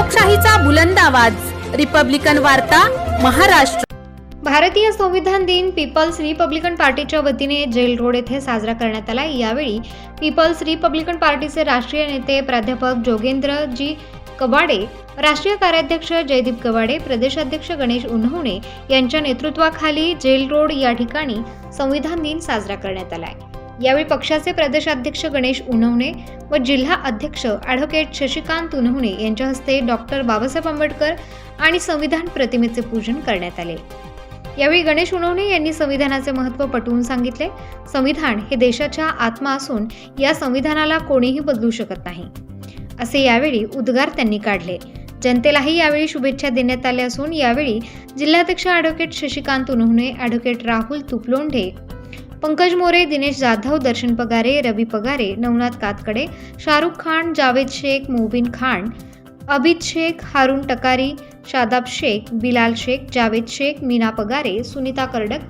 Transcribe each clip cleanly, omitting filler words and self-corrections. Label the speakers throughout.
Speaker 1: लोकशाहीचा बुलंद आवाज, रिपब्लिकन वार्ता, महाराष्ट्र।
Speaker 2: भारतीय संविधान दिन पीपल्स रिपब्लिकन पार्टीच्या वतीने जेल रोड येथे साजरा करण्यात आला। यावेळी पीपल्स रिपब्लिकन पार्टीचे राष्ट्रीय नेते प्राध्यापक जोगेंद्रजी कबाडे, राष्ट्रीय कार्याध्यक्ष जयदीप कबाडे, प्रदेशाध्यक्ष गणेश उन्हवणे यांच्या नेतृत्वाखाली जेल रोड या ठिकाणी संविधान दिन साजरा करण्यात आला आहे। यावेळी पक्षाचे प्रदेशाध्यक्ष गणेश उन्हवणे व जिल्हा अध्यक्ष ॲडव्होकेट शशिकांत उन्हवणे यांच्या हस्ते डॉक्टर बाबासाहेब आंबेडकर आणि संविधान प्रतिमेचे पूजन करण्यात आले। यावेळी गणेश उन्हवणे यांनी संविधानाचे महत्त्व पटवून सांगितले। संविधान हे देशाच्या आत्मा असून या संविधानाला कोणीही बदलू शकत नाही, असे यावेळी उद्गार त्यांनी काढले। जनतेलाही यावेळी शुभेच्छा देण्यात आल्या असून यावेळी जिल्हाध्यक्ष ॲडव्होकेट शशिकांत उन्हवणे, ॲडव्होकेट राहुल तुपलोंढे, पंकज मोरे, दिनेश जाधव, दर्शन पगारे, रवी पगारे, नवनाथ कातकडे, शाहरुख खान, जावेद शेख, मोबिन खान, अबिद शेख, हारून टकारी, शादाब शेख, बिलाल शेख, जावेद शेख, मीना पगारे, सुनीता कर्डक,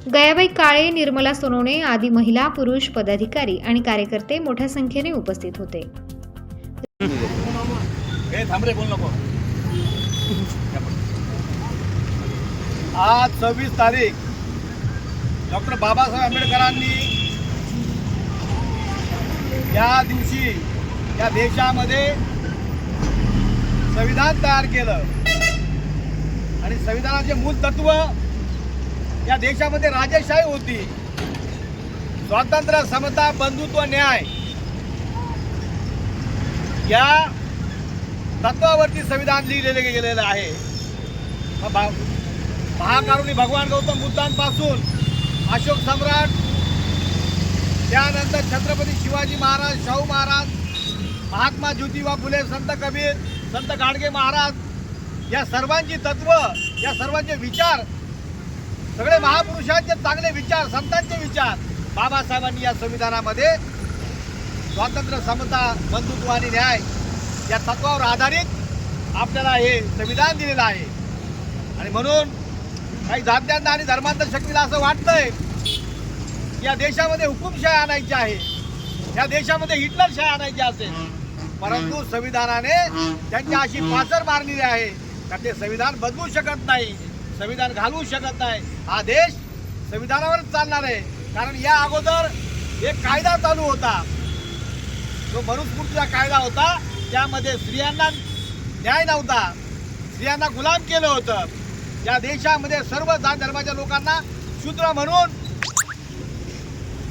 Speaker 2: गयाबाई काळे, निर्मला सोनवणे आदी महिला, पुरुष पदाधिकारी आणि कार्यकर्ते मोठ्या संख्येने उपस्थित होते।
Speaker 3: आज 26 तारीख डॉक्टर बाबासाहेब आंबेडकरांनी या दिवशी या देशामध्ये संविधान तयार केलं आणि संविधानाचे मूल तत्व या देशामध्ये राजेशाही होती, स्वातंत्र्य, समता, बंधुत्व, न्याय या तत्वावरती संविधान लिहिलेले गेलेलं आहे। महाकारुणी भगवान गौतम बुद्धांपासून अशोक सम्राट, त्यानंतर छत्रपती शिवाजी महाराज, शाहू महाराज, महात्मा ज्योतिबा फुले, संत कबीर, संत गाडगे महाराज या सर्वांची तत्व, या सर्वांचे विचार, सगळे महापुरुषांचे चांगले विचार, संतांचे विचार बाबासाहेबांनी या संविधानामध्ये स्वातंत्र्य, समता, बंधुत्व आणि न्याय या तत्वावर आधारित आपल्याला हे संविधान दिलेलं आहे। आणि म्हणून काही जात्यांना आणि धर्मांतर शक्तीला असं वाटतंय या देशामध्ये हुकुमशाही आणायची आहे, या देशामध्ये हिटलरशाही आणायची असेल, परंतु संविधानाने त्यांच्या अशी पाचर मारलेली आहे का ते संविधान बदलू शकत नाही, संविधान घालवू शकत नाही। हा देश संविधानावरच चालणार आहे, कारण या अगोदर एक कायदा चालू होता, जो मनुस्मृतीचा कायदा होता, त्यामध्ये स्त्रियांना न्याय नव्हता, स्त्रियांना गुलाम केलं होतं। या देशामध्ये सर्व जात धर्माच्या लोकांना शूद्र म्हणून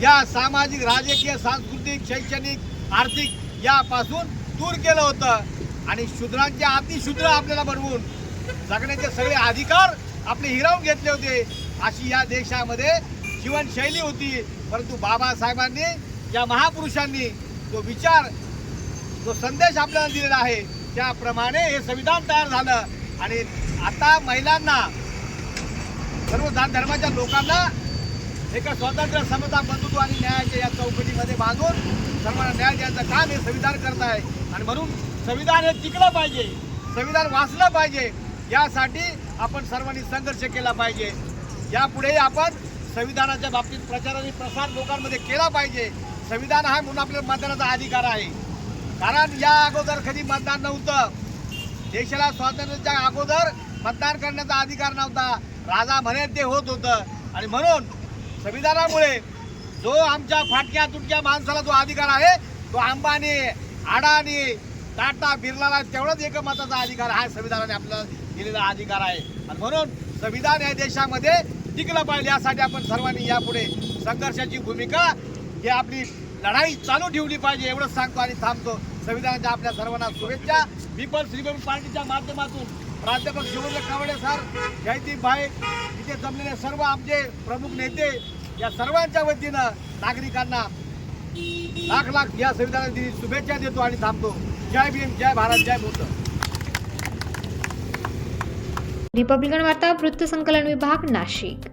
Speaker 3: या सामाजिक, राजकीय, सांस्कृतिक, शैक्षणिक, आर्थिक यापासून दूर केलं होतं आणि शूद्रांच्या अतिशूद्र आपल्याला बनवून जगण्याचे सगळे अधिकार आपले हिरावून घेतले होते। अशी या देशामध्ये जीवनशैली होती, परंतु बाबासाहेबांनी, या महापुरुषांनी तो विचार, जो संदेश आपल्याला दिलेला आहे, त्याप्रमाणे हे संविधान तयार झालं। आणि आता महिलांना, सर्व जात धर्माच्या लोकांना एका स्वातंत्र्य, समता, बंधुत्व आणि न्यायाच्या या चौकटीमध्ये बांधून सर्वांना न्याय द्यायचं काम हे संविधान करत आहे। आणि म्हणून संविधान हे टिकलं पाहिजे, संविधान वाचलं पाहिजे, यासाठी आपण सर्वांनी संघर्ष केला पाहिजे। यापुढेही आपण संविधानाच्या बाबतीत प्रचार आणि प्रसार लोकांमध्ये केला पाहिजे। संविधान हा म्हणून आपल्याला मतदानाचा अधिकार आहे, कारण या अगोदर कधी मतदान नव्हतं, देशाला स्वातंत्र्याच्या अगोदर मतदान करण्याचा अधिकार नव्हता, राजा म्हणे ते होत होतं। आणि म्हणून संविधानामुळे जो आमच्या फाटक्या तुटक्या माणसाला जो अधिकार आहे, तो अंबानी, अडाणी, टाटा, बिर्लाला तेवढाच एकमताचा अधिकार हा संविधानाने आपल्याला दिलेला अधिकार आहे। आणि म्हणून संविधान या देशामध्ये टिकलं पाहिजे, यासाठी आपण सर्वांनी यापुढे संघर्षाची भूमिका, ही आपली लढाई चालू ठेवली पाहिजे, एवढंच सांगतो आणि थांबतो। संविधानाच्या आपल्या सर्वांना शुभेच्छा। पीपल्स रिपब्लिकन पार्टीच्या माध्यमातून प्राध्यापक शिवराज कबाडे सर, जयदीप भाई, इथे जमलेले सर्व आमचे प्रमुख नेते, या सर्वांच्या वतीनं नागरिकांना लाख लाख या संविधानाची शुभेच्छा देतो आणि थांबतो। जय भीम, जय भारत, जय बुद्ध।
Speaker 2: रिपब्लिकन वार्ता वृत्त संकलन विभाग, नाशिक।